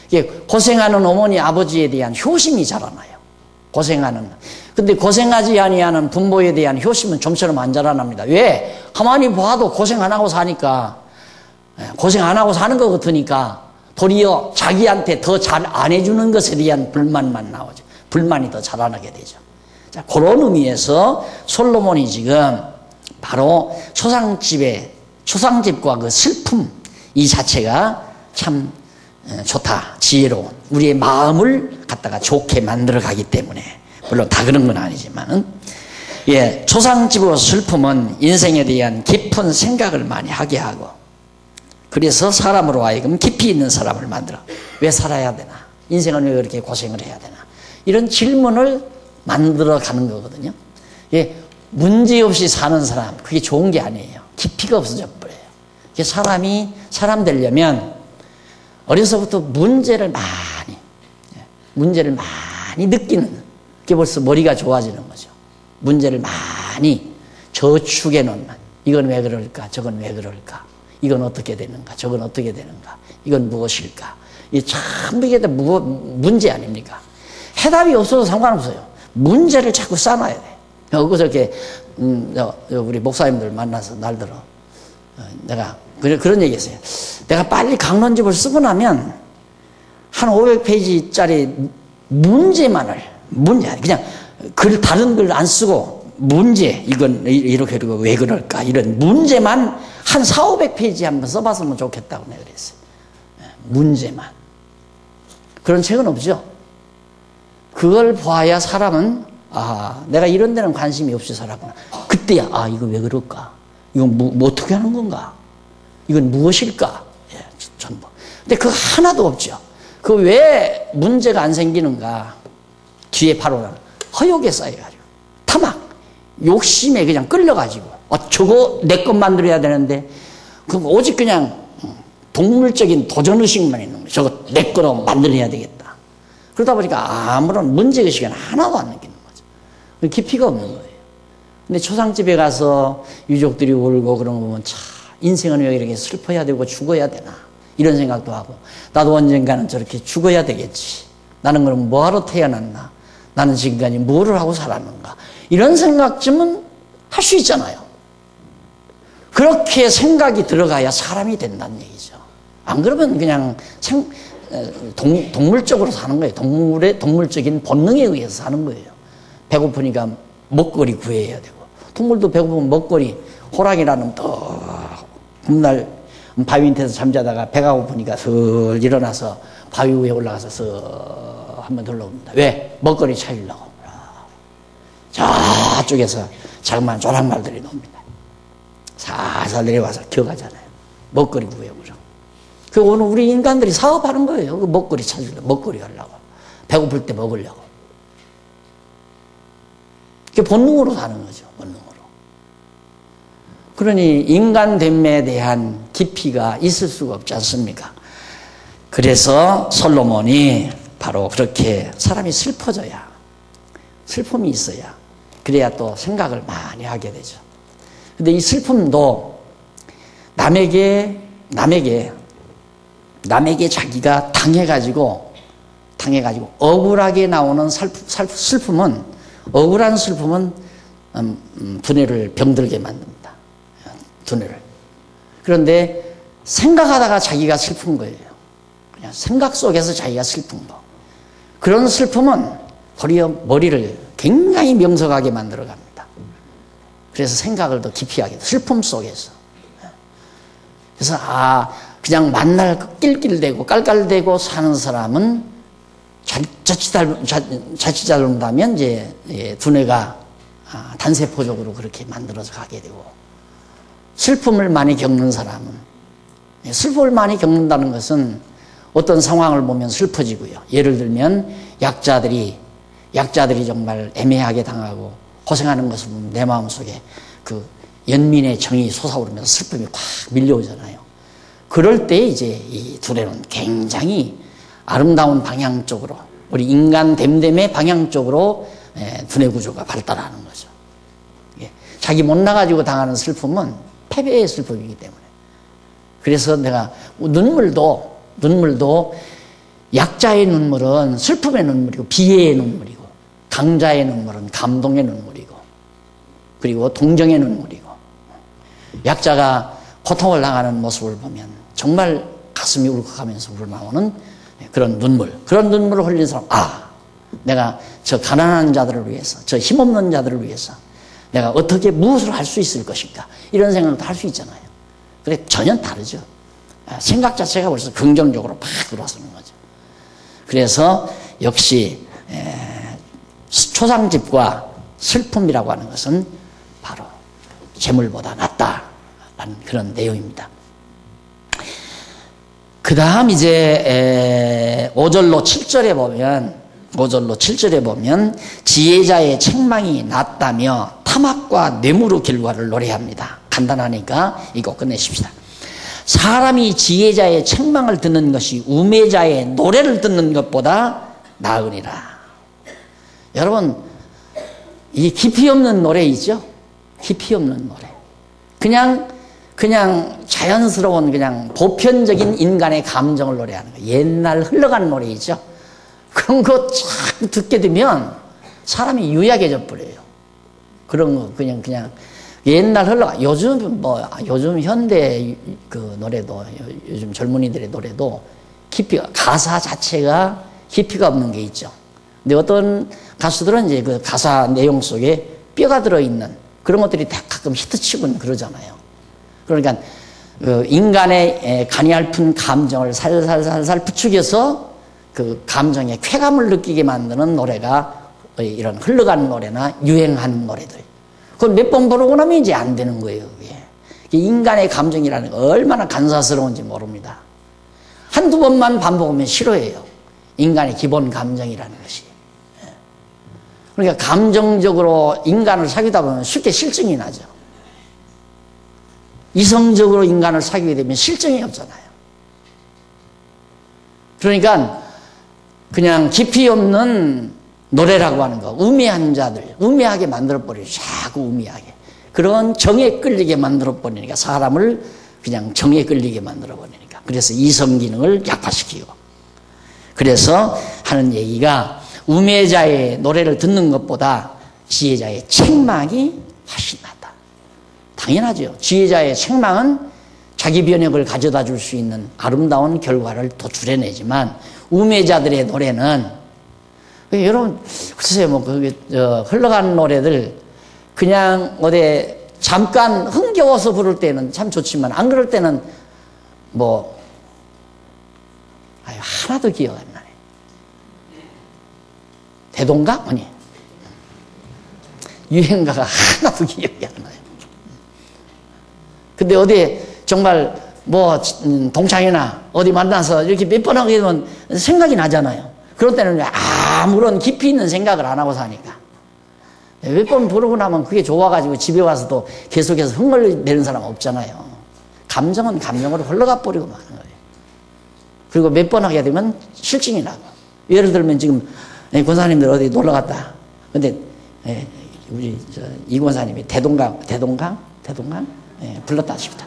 이게 고생하는 어머니 아버지에 대한 효심이 자라나요. 고생하는. 근데 고생하지 아니하는 부모에 대한 효심은 좀처럼 안 자라납니다. 왜? 가만히 봐도 고생 안 하고 사니까, 고생 안 하고 사는 것 같으니까 도리어 자기한테 더 잘 안 해주는 것에 대한 불만만 나오죠. 불만이 더 자라나게 되죠. 자, 그런 의미에서 솔로몬이 지금 바로 초상집과 그 슬픔 이 자체가 참 좋다, 지혜로운, 우리의 마음을 갖다가 좋게 만들어 가기 때문에, 물론 다 그런 건 아니지만은, 초상집의 슬픔은 인생에 대한 깊은 생각을 많이 하게 하고, 그래서 사람으로 하여금 깊이 있는 사람을 만들어. 왜 살아야 되나? 인생은 왜 그렇게 고생을 해야 되나? 이런 질문을 만들어 가는 거거든요. 문제없이 사는 사람, 그게 좋은 게 아니에요. 깊이가 없어져 버려요. 사람 되려면 어려서부터 문제를 많이 느끼는, 그게 벌써 머리가 좋아지는 거죠. 문제를 많이 저축해 놓는, 이건 왜 그럴까? 저건 왜 그럴까? 이건 어떻게 되는가? 저건 어떻게 되는가? 이건 무엇일까? 이 참 이게 문제 아닙니까? 해답이 없어도 상관없어요. 문제를 자꾸 쌓아놔야 돼. 그저께 우리 목사님들 만나서 날들어 내가 그런 얘기했어요. 내가 빨리 강론집을 쓰고 나면 한 500페이지짜리 문제 그냥 다른 글 안 쓰고 문제, 이건 이렇게 왜 그럴까, 이런 문제만 한 400~500페이지 한번 써봤으면 좋겠다고 내가 그랬어요. 문제만. 그런 책은 없죠. 그걸 봐야 사람은, 내가 이런 데는 관심이 없이 살았구나. 그때야, 이거 왜 그럴까? 이건 뭐 어떻게 하는 건가? 이건 무엇일까? 전부. 근데 그거 하나도 없죠. 그 왜 문제가 안 생기는가? 뒤에 바로 허욕에 쌓여가지고, 타막, 욕심에 그냥 끌려가지고, 저거 내 것 만들어야 되는데, 그럼 오직 그냥 동물적인 도전의식만 있는 거예요. 저거 내 거로 만들어야 되겠다. 그러다 보니까 아무런 문제의식은 하나도 안 느끼는 거죠. 깊이가 없는 거예요. 근데 초상집에 가서 유족들이 울고 그런 거 보면, 참, 인생은 왜 이렇게 슬퍼야 되고 죽어야 되나? 이런 생각도 하고, 나도 언젠가는 저렇게 죽어야 되겠지. 나는 그럼 뭐하러 태어났나? 나는 지금까지 뭐를 하고 살았는가? 이런 생각쯤은 할 수 있잖아요. 그렇게 생각이 들어가야 사람이 된다는 얘기죠. 안 그러면 그냥 동물적으로 사는 거예요. 동물적인 본능에 의해서 사는 거예요. 배고프니까 먹거리 구해야 되고, 동물도 배고프면 먹거리, 호랑이라는 또 봄날 바위 밑에서 잠자다가 배가 고프니까 슬 일어나서 바위 위에 올라가서 슬 한번 둘러봅니다. 왜? 먹거리 찾으려고. 저쪽에서 자그마한 조랑말들이 놉니다. 살살 내려와서 기어가잖아요. 먹거리 구해보죠. 그 오늘 우리 인간들이 사업하는 거예요. 그 먹거리 찾으려고, 먹거리 하려고. 배고플 때 먹으려고. 그게 본능으로 사는 거죠. 본능으로. 그러니 인간됨에 대한 깊이가 있을 수가 없지 않습니까? 그래서 솔로몬이 바로 그렇게 사람이 슬퍼져야, 슬픔이 있어야, 그래야 또 생각을 많이 하게 되죠. 근데 이 슬픔도 남에게 자기가 당해가지고 억울하게 나오는 슬픔은, 억울한 슬픔은 두뇌를 병들게 만듭니다. 두뇌를. 그런데 생각하다가 자기가 슬픈 거예요. 그냥 생각 속에서 자기가 슬픈 거. 그런 슬픔은 도리어 머리를 굉장히 명석하게 만들어 갑니다. 그래서 생각을 더 깊이 하게 돼요. 슬픔 속에서. 그래서 그냥 만날 낄낄대고 깔깔대고 사는 사람은 자칫 잘못하면 이제 두뇌가 단세포적으로 그렇게 만들어서 가게 되고, 슬픔을 많이 겪는 사람은, 슬픔을 많이 겪는다는 것은 어떤 상황을 보면 슬퍼지고요. 예를 들면 약자들이 정말 애매하게 당하고 고생하는 것을 보면 내 마음속에 그 연민의 정이 솟아오르면서 슬픔이 꽉 밀려오잖아요. 그럴 때 이제 이 두뇌는 굉장히 아름다운 방향 쪽으로, 우리 인간 됨됨의 방향 쪽으로 두뇌 구조가 발달하는 거죠. 자기 못 나가지고 당하는 슬픔은 패배의 슬픔이기 때문에. 그래서 내가 눈물도 약자의 눈물은 슬픔의 눈물이고 비애의 눈물이고, 강자의 눈물은 감동의 눈물이고, 그리고 동정의 눈물이고, 약자가 고통을 당하는 모습을 보면 정말 가슴이 울컥하면서 우러나오는 그런 눈물, 그런 눈물을 흘린 사람, 내가 저 가난한 자들을 위해서, 저 힘없는 자들을 위해서 내가 어떻게 무엇을 할 수 있을 것인가, 이런 생각도 할 수 있잖아요. 그래, 전혀 다르죠. 생각 자체가 벌써 긍정적으로 팍 들어서는 거죠. 그래서 역시 초상집과 슬픔이라고 하는 것은 바로 재물보다 낫다라는 그런 내용입니다. 그 다음 이제 5절로 7절에 보면 지혜자의 책망이 낫다며 탐악과 뇌물의 결과를 노래합니다. 간단하니까 이거 끝내십시다. 사람이 지혜자의 책망을 듣는 것이 우매자의 노래를 듣는 것보다 나으니라. 여러분, 이 깊이 없는 노래이죠? 깊이 없는 노래. 그냥 자연스러운 그냥 보편적인 인간의 감정을 노래하는 거예요. 옛날 흘러가는 노래이죠. 그런 거 쫙 듣게 되면 사람이 유약해져 버려요. 그런 거 그냥 옛날 흘러가. 요즘 현대 그 노래도, 요즘 젊은이들의 노래도 가사 자체가 깊이가 없는 게 있죠. 근데 어떤 가수들은 이제 그 가사 내용 속에 뼈가 들어있는 그런 것들이 가끔 히트치곤 그러잖아요. 그러니까 인간의 간이 얇은 감정을 살살살살 부추겨서 그 감정에 쾌감을 느끼게 만드는 노래가 이런 흘러가는 노래나 유행하는 노래들. 그걸 몇 번 부르고 나면 이제 안 되는 거예요. 그게. 인간의 감정이라는 게 얼마나 간사스러운지 모릅니다. 한두 번만 반복하면 싫어해요. 인간의 기본 감정이라는 것이. 그러니까 감정적으로 인간을 사귀다 보면 쉽게 실증이 나죠. 이성적으로 인간을 사귀게 되면 실증이 없잖아요. 그러니까 그냥 깊이 없는 노래라고 하는 거, 우매한 자들, 우매하게 만들어버려요. 자꾸 우매하게. 그런 정에 끌리게 만들어버리니까, 사람을 그냥 정에 끌리게 만들어버리니까. 그래서 이성 기능을 약화시키고. 그래서 하는 얘기가, 우매자의 노래를 듣는 것보다 지혜자의 책망이 훨씬 낫다. 당연하죠. 지혜자의 책망은 자기 변혁을 가져다 줄 수 있는 아름다운 결과를 도출해내지만, 우매자들의 노래는, 여러분, 글쎄요, 흘러가는 노래들, 그냥 어디 잠깐 흥겨워서 부를 때는 참 좋지만, 안 그럴 때는 하나도 기억 안 나네. 대동강? 아니. 유행가가 하나도 기억이 안 나요. 근데 어디 정말 동창이나 어디 만나서 이렇게 몇 번 하게 되면 생각이 나잖아요. 그럴 때는 아무런 깊이 있는 생각을 안 하고 사니까. 몇 번 부르고 나면 그게 좋아가지고 집에 와서도 계속해서 흥얼대는 사람 없잖아요. 감정은 감정으로 흘러가 버리고 마는 거예요. 그리고 몇 번 하게 되면 실증이 나고. 예를 들면 지금 권사님들 어디 놀러 갔다. 근데 우리 이 권사님이 대동강 불렀다 하십니다.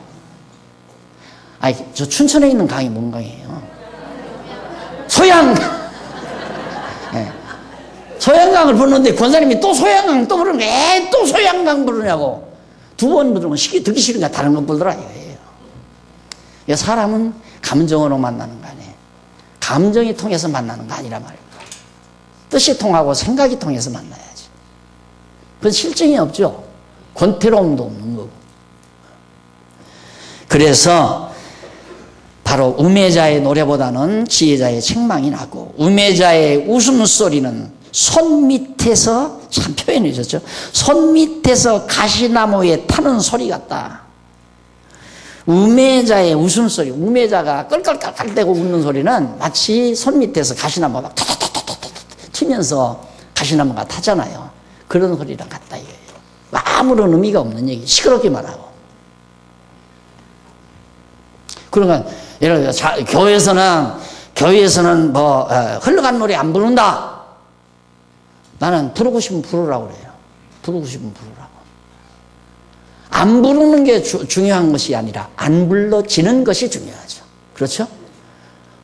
저 춘천에 있는 강이 뭔 강이에요? 소양강. 소양강을 부르는데 권사님이 또 소양강 또 부르는 거예요. 또 소양강 부르냐고. 두 번 부르면 듣기 싫으니까 다른 거 부르더라 이거예요. 사람은 감정으로 만나는 거 아니에요. 감정이 통해서 만나는 거 아니란 말입니다. 뜻이 통하고 생각이 통해서 만나야지. 그건 실증이 없죠. 권태로움도 없는 거고. 그래서 바로 우매자의 노래보다는 지혜자의 책망이 나고, 우매자의 웃음소리는 손 밑에서, 참 표현해 주셨죠. 손 밑에서 가시나무에 타는 소리 같다. 우매자의 웃음소리, 우매자가 끌끌끌끌대고 웃는 소리는 마치 손 밑에서 가시나무가 톡톡톡톡톡 튀면서 가시나무가 타잖아요. 그런 소리랑 같다 이거예요. 아무런 의미가 없는 얘기, 시끄럽기만 하고. 그러니까 예를 들어 교회에서는 흘러간 노래 안 부른다. 나는 부르고 싶으면 부르라고 그래요. 부르고 싶으면 부르라고. 안 부르는 게 중요한 것이 아니라 안 불러지는 것이 중요하죠. 그렇죠?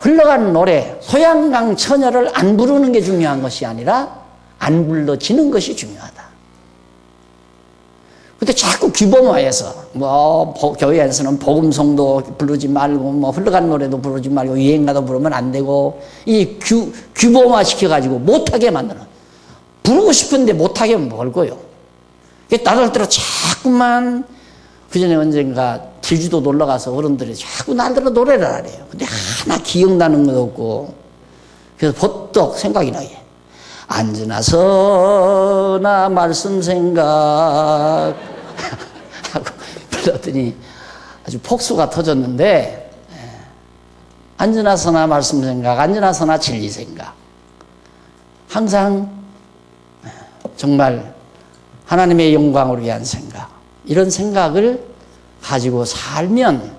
흘러가는 노래, 소양강 처녀를 안 부르는 게 중요한 것이 아니라 안 불러지는 것이 중요하다. 근데 자꾸 규범화해서 교회에서는 복음성도 부르지 말고 흘러간 노래도 부르지 말고 유행가도 부르면 안 되고 이 규범화 시켜가지고 못하게 만드는, 부르고 싶은데 못하게 하면 뭘 거요. 나들대로 자꾸만, 그전에 언젠가 제주도 놀러가서 어른들이 자꾸 나들대로 노래를 하래요. 근데 하나 기억나는 것도 없고, 그래서 버떡 생각이 나게, 앉으나 서나 말씀 생각 하고 불렀더니 아주 폭수가 터졌는데, 앉으나 서나 말씀 생각, 앉으나 서나 진리 생각, 항상 정말 하나님의 영광을 위한 생각, 이런 생각을 가지고 살면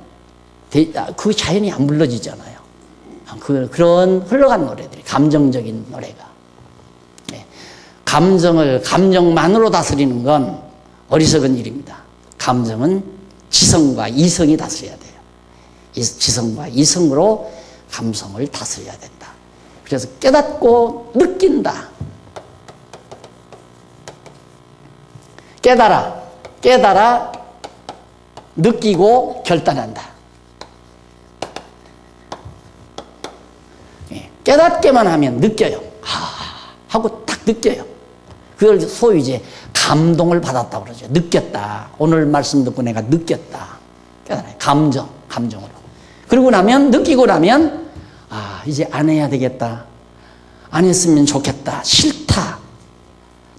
그 자연이 안 불러지잖아요. 그런 흘러간 노래들이, 감정적인 노래가. 감정만으로 다스리는 건 어리석은 일입니다. 감정은 지성과 이성이 다스려야 돼요. 지성과 이성으로 감성을 다스려야 된다. 그래서 깨닫고 느낀다. 깨달아 느끼고 결단한다. 깨닫게만 하면 느껴요. 하고 딱 느껴요. 그걸 소위 이제 감동을 받았다고 그러죠. 느꼈다. 오늘 말씀 듣고 내가 느꼈다. 깨달아요. 감정으로. 그러고 나면, 느끼고 나면, 이제 안 해야 되겠다. 안 했으면 좋겠다. 싫다.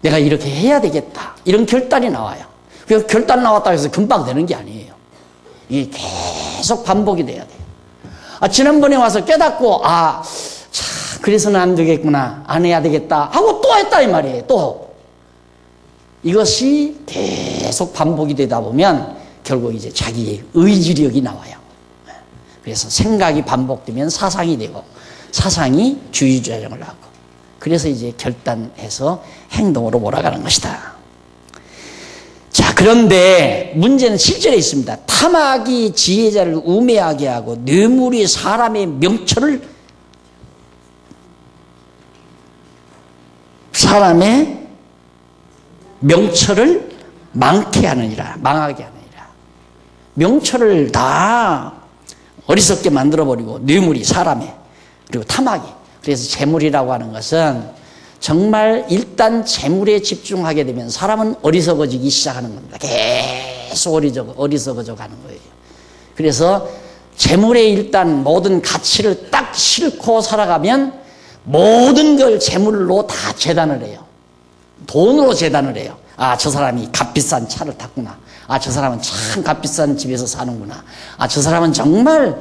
내가 이렇게 해야 되겠다. 이런 결단이 나와요. 그 결단 나왔다고 해서 금방 되는 게 아니에요. 이게 계속 반복이 돼야 돼요. 지난번에 와서 깨닫고, 그래서는 안 되겠구나. 안 해야 되겠다. 하고 또 했다, 이 말이에요. 또. 이것이 계속 반복이 되다 보면 결국 이제 자기의 의지력이 나와요. 그래서 생각이 반복되면 사상이 되고, 사상이 주의조정을 하고, 그래서 이제 결단해서 행동으로 몰아가는 것이다. 자, 그런데 문제는 실제로 있습니다. 탐악이 지혜자를 우매하게 하고 뇌물이 사람의 명철을 망하게 하느니라. 명철을 다 어리석게 만들어버리고, 뇌물이 사람의, 그리고 탐악이. 그래서 재물이라고 하는 것은 정말 일단 재물에 집중하게 되면 사람은 어리석어지기 시작하는 겁니다. 계속 어리석어져 가는 거예요. 그래서 재물에 일단 모든 가치를 딱 싣고 살아가면 모든 걸 재물로 다 재단을 해요. 돈으로 재단을 해요. 저 사람이 값비싼 차를 탔구나. 저 사람은 참 값비싼 집에서 사는구나. 저 사람은 정말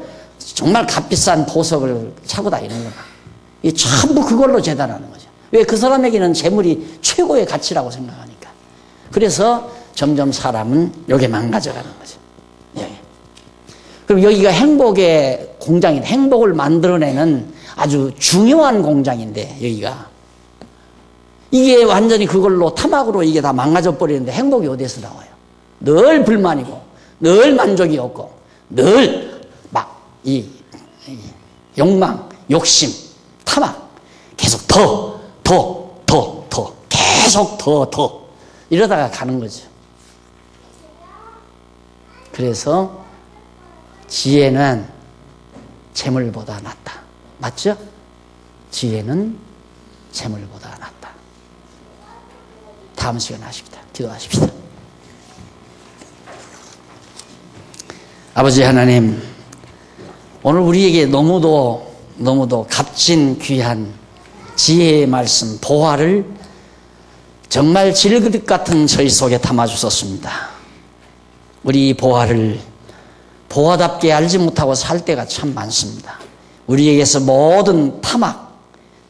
값비싼 보석을 차고 다니는구나. 이 전부 그걸로 재단하는 거죠. 왜? 그 사람에게는 재물이 최고의 가치라고 생각하니까. 그래서 점점 사람은 여기에 망가져가는 거죠. 그럼 여기가 행복의 공장인데, 행복을 만들어내는 아주 중요한 공장인데, 여기가. 이게 완전히 그걸로 탐악으로 이게 다 망가져 버리는데 행복이 어디에서 나와요? 늘 불만이고, 늘 만족이 없고, 늘 이 욕망, 욕심, 탐악, 계속 계속 더 이러다가 가는 거죠. 그래서 지혜는 재물보다 낫다. 맞죠? 지혜는 재물보다 낫다. 다음 시간에 하십시다. 기도하십시다. 아버지 하나님, 오늘 우리에게 너무도 값진 귀한 지혜의 말씀, 보화를 정말 질그릇 같은 저희 속에 담아주셨습니다. 우리 보화를 보화답게 알지 못하고 살 때가 참 많습니다. 우리에게서 모든 탐악,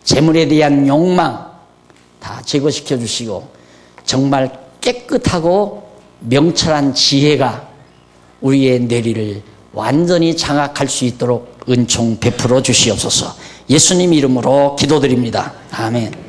재물에 대한 욕망 다 제거시켜 주시고, 정말 깨끗하고 명철한 지혜가 우리의 뇌리를 완전히 장악할 수 있도록 은총 베풀어 주시옵소서. 예수님 이름으로 기도드립니다. 아멘.